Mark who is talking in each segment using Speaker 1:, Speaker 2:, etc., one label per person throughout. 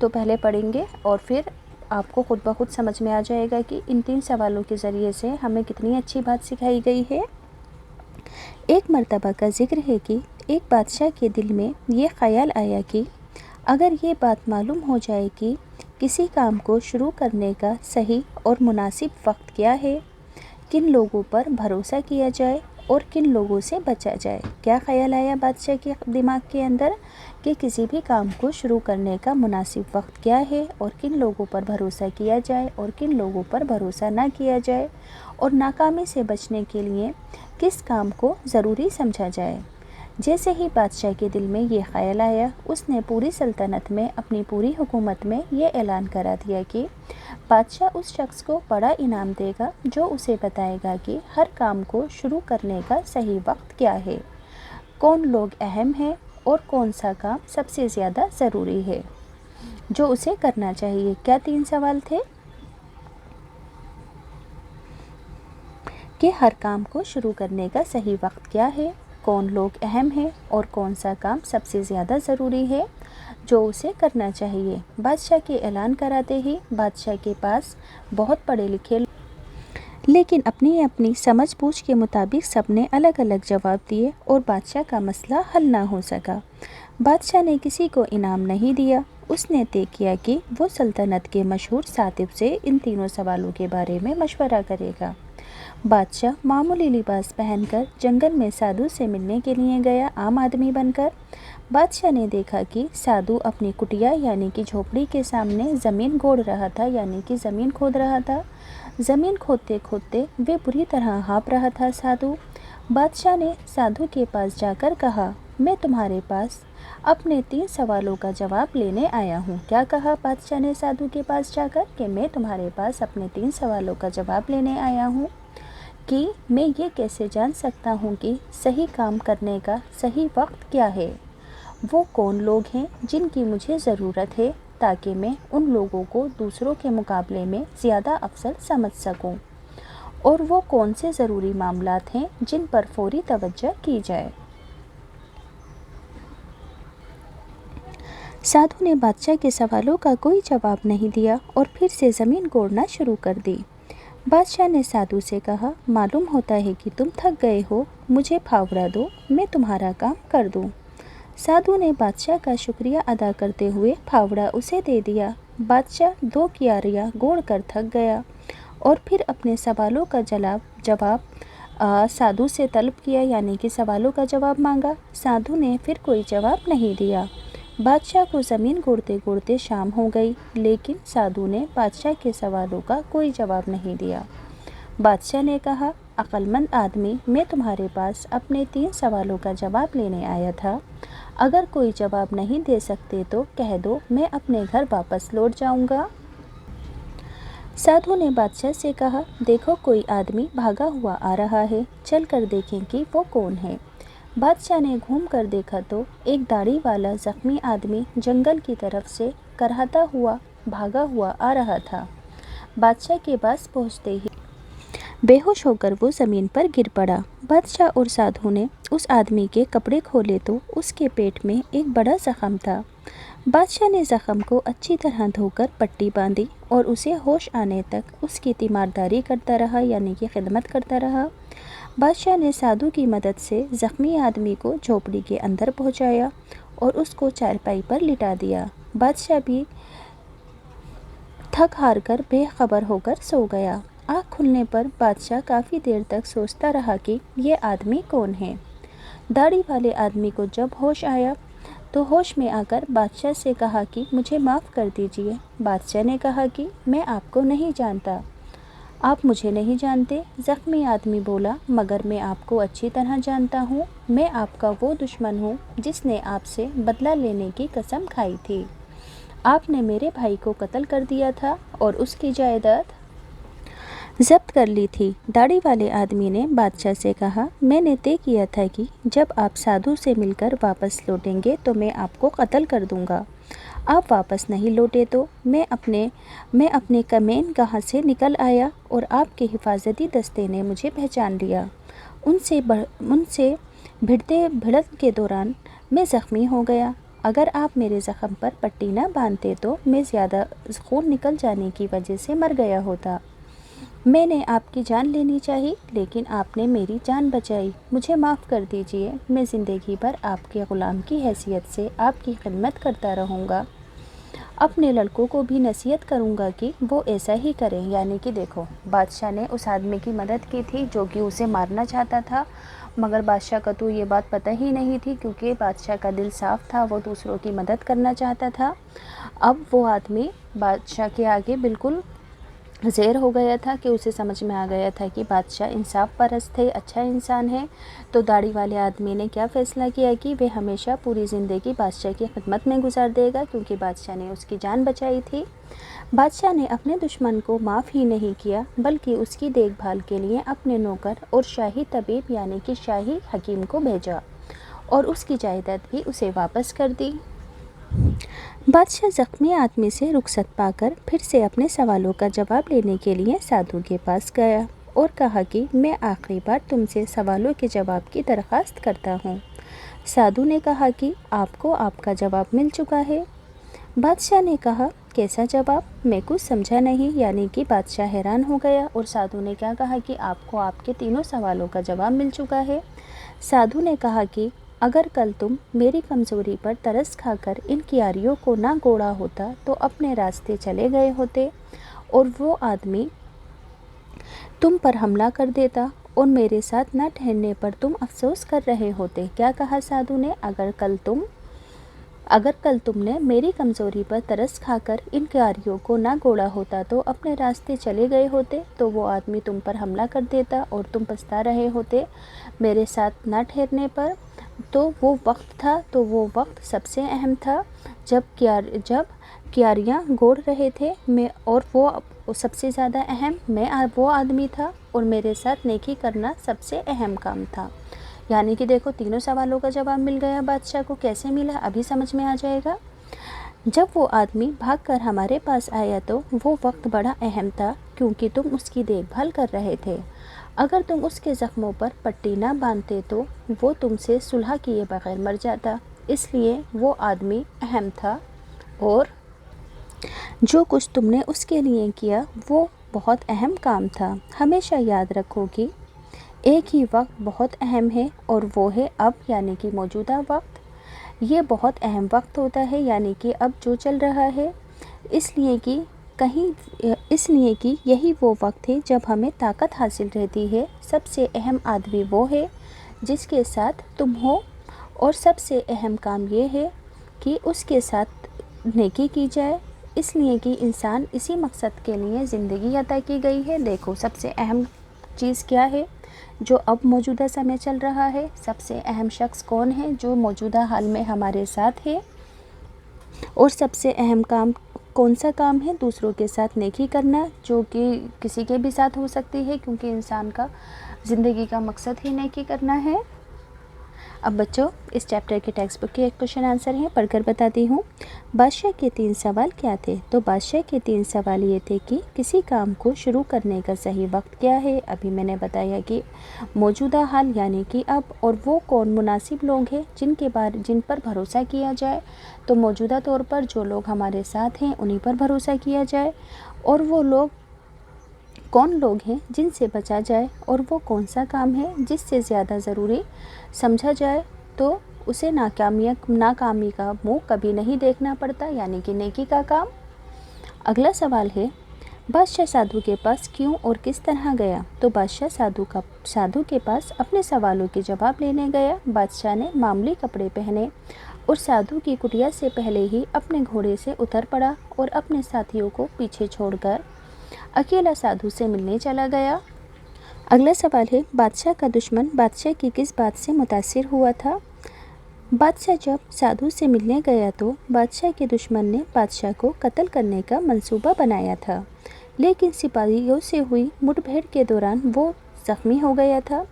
Speaker 1: تو پہلے پڑھیں گے اور پھر آپ کو خود بخود سمجھ میں آ جائے گا کہ ان 3 سوالوں کے ذریعے سے ہمیں کتنی اچھی بات سکھائی گئی ہے۔ ایک مرتبہ کا ذکر ہے کہ ایک بادشاہ کے دل میں یہ خیال آیا کہ اگر یہ بات معلوم ہو جائے کہ کسی کام کو شروع کرنے کا صحیح اور مناسب وقت کیا ہے، کن لوگوں پر بھروسہ کیا جائے اور کن لوگوں سے بچا جائے۔ کیا خیال آیا بادشاہ کے دماغ کے اندر کہ کسی بھی کام کو شروع کرنے کا مناسب وقت کیا ہے اور کن لوگوں پر بھروسہ کیا جائے اور کن لوگوں پر بھروسہ نہ کیا جائے، اور ناکامی سے بچنے کے لیے کس کام کو ضروری سمجھا جائے۔ جیسے ہی بادشاہ کے دل میں یہ خیال آیا، اس نے پوری سلطنت میں، اپنی پوری حکومت میں یہ اعلان کرا دیا کہ بادشاہ اس شخص کو بڑا انعام دے گا جو اسے بتائے گا کہ ہر کام کو شروع کرنے کا صحیح وقت کیا ہے، کون لوگ اہم ہیں اور کون سا کام سب سے زیادہ ضروری ہے جو اسے کرنا چاہیے۔ کیا 3 سوال تھے کہ ہر کام کو شروع کرنے کا صحیح وقت کیا ہے، کون لوگ اہم ہیں اور کون سا کام سب سے زیادہ ضروری ہے جو اسے کرنا چاہیے۔ بادشاہ کے اعلان کراتے ہی بادشاہ کے پاس بہت پڑھے لکھے لیکن اپنی اپنی سمجھ بوجھ کے مطابق سب نے الگ الگ جواب دیے اور بادشاہ کا مسئلہ حل نہ ہو سکا۔ بادشاہ نے کسی کو انعام نہیں دیا۔ اس نے طے کیا کہ وہ سلطنت کے مشہور ساتب سے ان 3 سوالوں کے بارے میں مشورہ کرے گا۔ بادشاہ معمولی لباس پہن کر جنگل میں سادھو سے ملنے کے لیے گیا، عام آدمی بن کر۔ بادشاہ نے دیکھا کہ سادھو اپنی کٹیا یعنی کہ جھوپڑی کے سامنے زمین گوڑ رہا تھا، یعنی کہ زمین کھود رہا تھا۔ زمین کھودتے کھودتے وہ بری طرح ہانپ رہا تھا سادھو۔ بادشاہ نے سادھو کے پاس جا کر کہا، میں تمہارے پاس اپنے 3 سوالوں کا جواب لینے آیا ہوں۔ کیا کہا بادشاہ نے سادھو کے پاس جا کر کہ میں تمہارے پاس اپنے 3 سوالوں کا جواب لینے آیا ہوں کہ میں یہ کیسے جان سکتا ہوں کہ صحیح کام کرنے کا صحیح وقت کیا ہے، وہ کون لوگ ہیں جن کی مجھے ضرورت ہے تاکہ میں ان لوگوں کو دوسروں کے مقابلے میں زیادہ افضل سمجھ سکوں، اور وہ کون سے ضروری معاملات ہیں جن پر فوری توجہ کی جائے۔ سادھو نے بادشاہ کے سوالوں کا کوئی جواب نہیں دیا اور پھر سے زمین کوڑنا شروع کر دی۔ بادشاہ نے سادھو سے کہا، معلوم ہوتا ہے کہ تم تھک گئے ہو، مجھے پھاوڑا دو، میں تمہارا کام کر دوں۔ سادھو نے بادشاہ کا شکریہ ادا کرتے ہوئے پھاوڑا اسے دے دیا۔ بادشاہ 2 کیاریاں گوڑ کر تھک گیا اور پھر اپنے سوالوں کا جواب سادھو سے طلب کیا، یعنی کہ سوالوں کا جواب مانگا۔ سادھو نے پھر کوئی جواب نہیں دیا۔ بادشاہ کو زمین کوڑتے کوڑتے شام ہو گئی، لیکن سادھو نے بادشاہ کے سوالوں کا کوئی جواب نہیں دیا۔ بادشاہ نے کہا، عقل مند آدمی، میں تمہارے پاس اپنے 3 سوالوں کا جواب لینے آیا تھا۔ اگر کوئی جواب نہیں دے سکتے تو کہہ دو، میں اپنے گھر واپس لوٹ جاؤں گا۔ سادھو نے بادشاہ سے کہا، دیکھو کوئی آدمی بھاگا ہوا آ رہا ہے، چل کر دیکھیں کہ وہ کون ہے۔ بادشاہ نے گھوم کر دیکھا تو ایک داڑھی والا زخمی آدمی جنگل کی طرف سے کرہتا ہوا بھاگا ہوا آ رہا تھا۔ بادشاہ کے پاس پہنچتے ہی بے ہوش ہو کر وہ زمین پر گر پڑا۔ بادشاہ اور سادھو نے اس آدمی کے کپڑے کھولے تو اس کے پیٹ میں ایک بڑا زخم تھا۔ بادشاہ نے زخم کو اچھی طرح دھو کر پٹی باندھی اور اسے ہوش آنے تک اس کی تیمارداری کرتا رہا، یعنی کہ خدمت کرتا رہا۔ بادشاہ نے سادھو کی مدد سے زخمی آدمی کو جھوپڑی کے اندر پہنچایا اور اس کو چارپائی پر لٹا دیا۔ بادشاہ بھی تھک ہار کر بے خبر ہو کر سو گیا۔ آنکھ کھلنے پر بادشاہ کافی دیر تک سوچتا رہا کہ یہ آدمی کون ہے۔ داڑھی والے آدمی کو جب ہوش آیا تو ہوش میں آ کر بادشاہ سے کہا کہ مجھے معاف کر دیجیے۔ بادشاہ نے کہا کہ میں آپ کو نہیں جانتا۔ آپ مجھے نہیں جانتے؟ زخمی آدمی بولا، مگر میں آپ کو اچھی طرح جانتا ہوں۔ میں آپ کا وہ دشمن ہوں جس نے آپ سے بدلہ لینے کی قسم کھائی تھی۔ آپ نے میرے بھائی کو قتل کر دیا تھا اور اس کی جائیداد ضبط کر لی تھی۔ داڑھی والے آدمی نے بادشاہ سے کہا، میں نے طے کیا تھا کہ جب آپ سادھو سے مل کر واپس لوٹیں گے تو میں آپ کو قتل کر دوں گا۔ آپ واپس نہیں لوٹے تو میں اپنے کمین گاہ سے نکل آیا اور آپ کے حفاظتی دستے نے مجھے پہچان لیا۔ ان سے بھڑن کے دوران میں زخمی ہو گیا۔ اگر آپ میرے زخم پر پٹی نہ باندھتے تو میں زیادہ خون نکل جانے کی وجہ سے مر گیا ہوتا۔ میں نے آپ کی جان لینی چاہی لیکن آپ نے میری جان بچائی۔ مجھے معاف کر دیجئے، میں زندگی بھر آپ کے غلام کی حیثیت سے آپ کی خدمت کرتا رہوں گا۔ اپنے لڑکوں کو بھی نصیحت کروں گا کہ وہ ایسا ہی کریں۔ یعنی کہ دیکھو، بادشاہ نے اس آدمی کی مدد کی تھی جو کہ اسے مارنا چاہتا تھا، مگر بادشاہ کا تو یہ بات پتہ ہی نہیں تھی، کیونکہ بادشاہ کا دل صاف تھا، وہ دوسروں کی مدد کرنا چاہتا تھا۔ اب وہ آدمی بادشاہ کے آگے بالکل زیر ہو گیا تھا کہ اسے سمجھ میں آ گیا تھا کہ بادشاہ انصاف پرست ہے، اچھا انسان ہے۔ تو داڑھی والے آدمی نے کیا فیصلہ کیا کہ وہ ہمیشہ پوری زندگی بادشاہ کی خدمت میں گزار دے گا، کیونکہ بادشاہ نے اس کی جان بچائی تھی۔ بادشاہ نے اپنے دشمن کو معاف ہی نہیں کیا بلکہ اس کی دیکھ بھال کے لیے اپنے نوکر اور شاہی طبیب یعنی کہ شاہی حکیم کو بھیجا اور اس کی جائیداد بھی اسے واپس کر دی۔ بادشاہ زخمی آدمی سے رخصت پا کر پھر سے اپنے سوالوں کا جواب لینے کے لیے سادھو کے پاس گیا اور کہا کہ میں آخری بار تم سے سوالوں کے جواب کی درخواست کرتا ہوں۔ سادھو نے کہا کہ آپ کو آپ کا جواب مل چکا ہے۔ بادشاہ نے کہا، کیسا جواب؟ میں کچھ سمجھا نہیں۔ یعنی کہ بادشاہ حیران ہو گیا اور سادھو نے کیا کہا کہ آپ کو آپ کے تینوں سوالوں کا جواب مل چکا ہے۔ سادھو نے کہا کہ اگر کل تم میری کمزوری پر ترس کھا کر ان کیاریوں کو نہ گوڑا ہوتا تو اپنے راستے چلے گئے ہوتے اور وہ آدمی تم پر حملہ کر دیتا اور میرے ساتھ نہ ٹھہرنے پر تم افسوس کر رہے ہوتے۔ کیا کہا سادھو نے؟ اگر کل تم نے میری کمزوری پر ترس کھا کر ان کیاریوں کو نہ گوڑا ہوتا تو اپنے راستے چلے گئے ہوتے تو وہ آدمی تم پر حملہ کر دیتا اور تم پچھتا رہے ہوتے میرے ساتھ نہ ٹھہرنے پر۔ تو وہ وقت سب سے اہم تھا جب کیاریاں گوڑ رہے تھے اور وہ سب سے زیادہ اہم میں وہ آدمی تھا اور میرے ساتھ نیکی کرنا سب سے اہم کام تھا۔ یعنی کہ دیکھو، تینوں سوالوں کا جواب مل گیا بادشاہ کو۔ کیسے ملا ابھی سمجھ میں آ جائے گا۔ جب وہ آدمی بھاگ کر ہمارے پاس آیا تو وہ وقت بڑا اہم تھا کیونکہ تم اس کی دیکھ بھال کر رہے تھے۔ اگر تم اس کے زخموں پر پٹی نہ باندھتے تو وہ تم سے صلح کیے بغیر مر جاتا، اس لیے وہ آدمی اہم تھا اور جو کچھ تم نے اس کے لیے کیا وہ بہت اہم کام تھا۔ ہمیشہ یاد رکھو کہ ایک ہی وقت بہت اہم ہے اور وہ ہے اب، یعنی کہ موجودہ وقت۔ یہ بہت اہم وقت ہوتا ہے، یعنی کہ اب جو چل رہا ہے، اس لیے کہ یہی وہ وقت ہے جب ہمیں طاقت حاصل رہتی ہے۔ سب سے اہم آدمی وہ ہے جس کے ساتھ تم ہو اور سب سے اہم کام یہ ہے کہ اس کے ساتھ نیکی کی جائے، اس لیے کہ انسان اسی مقصد کے لیے زندگی عطا کی گئی ہے۔ دیکھو، سب سے اہم چیز کیا ہے جو اب موجودہ سمے چل رہا ہے؟ سب سے اہم شخص کون ہے جو موجودہ حال میں ہمارے ساتھ ہے؟ اور سب سے اہم کام کون سا کام ہے؟ دوسروں کے ساتھ نیکی کرنا، جو کہ کسی کے بھی ساتھ ہو سکتی ہے کیونکہ انسان کا زندگی کا مقصد ہی نیکی کرنا ہے۔ اب بچوں، اس چیپٹر کے ٹیکسٹ بک کے ایک کوشچن آنسر ہیں، پڑھ کر بتاتی ہوں۔ بادشاہ کے 3 سوال کیا تھے؟ تو بادشاہ کے 3 سوال یہ تھے کہ کسی کام کو شروع کرنے کا صحیح وقت کیا ہے؟ ابھی میں نے بتایا کہ موجودہ حال یعنی کہ اب، اور وہ کون مناسب لوگ ہیں جن پر بھروسہ کیا جائے؟ تو موجودہ طور پر جو لوگ ہمارے ساتھ ہیں انہی پر بھروسہ کیا جائے، اور وہ لوگ کون لوگ ہیں جن سے بچا جائے، اور وہ کون سا کام ہے جس سے زیادہ ضروری سمجھا جائے تو اسے ناکامی کا منہ کبھی نہیں دیکھنا پڑتا، یعنی کہ نیکی کا کام۔ اگلا سوال ہے، بادشاہ سادھو کے پاس کیوں اور کس طرح گیا؟ تو بادشاہ سادھو کے پاس اپنے سوالوں کے جواب لینے گیا۔ بادشاہ نے معمولی کپڑے پہنے اور سادھو کی کٹیا سے پہلے ہی اپنے گھوڑے سے اتر پڑا اور اپنے ساتھیوں کو پیچھے چھوڑ کر اکیلا سادھو سے ملنے چلا گیا۔ اگلا سوال ہے، بادشاہ کا دشمن بادشاہ کی کس بات سے متاثر ہوا تھا؟ بادشاہ جب سادھو سے ملنے گیا تو بادشاہ کے دشمن نے بادشاہ کو قتل کرنے کا منصوبہ بنایا تھا، لیکن سپاہیوں سے ہوئی مٹ بھیڑ کے دوران وہ زخمی ہو گیا تھا۔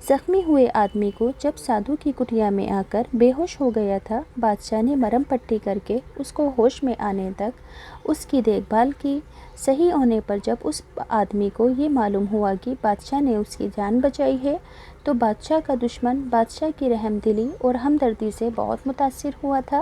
Speaker 1: زخمی ہوئے آدمی کو جب سادھو کی کٹیا میں آ کر بے ہوش ہو گیا تھا، بادشاہ نے مرہم پٹی کر کے اس کو ہوش میں آنے تک اس کی دیکھ بھال کی۔ صحیح ہونے پر جب اس آدمی کو یہ معلوم ہوا کہ بادشاہ نے اس کی جان بچائی ہے تو بادشاہ کا دشمن بادشاہ کی رحم دلی اور ہمدردی سے بہت متاثر ہوا تھا۔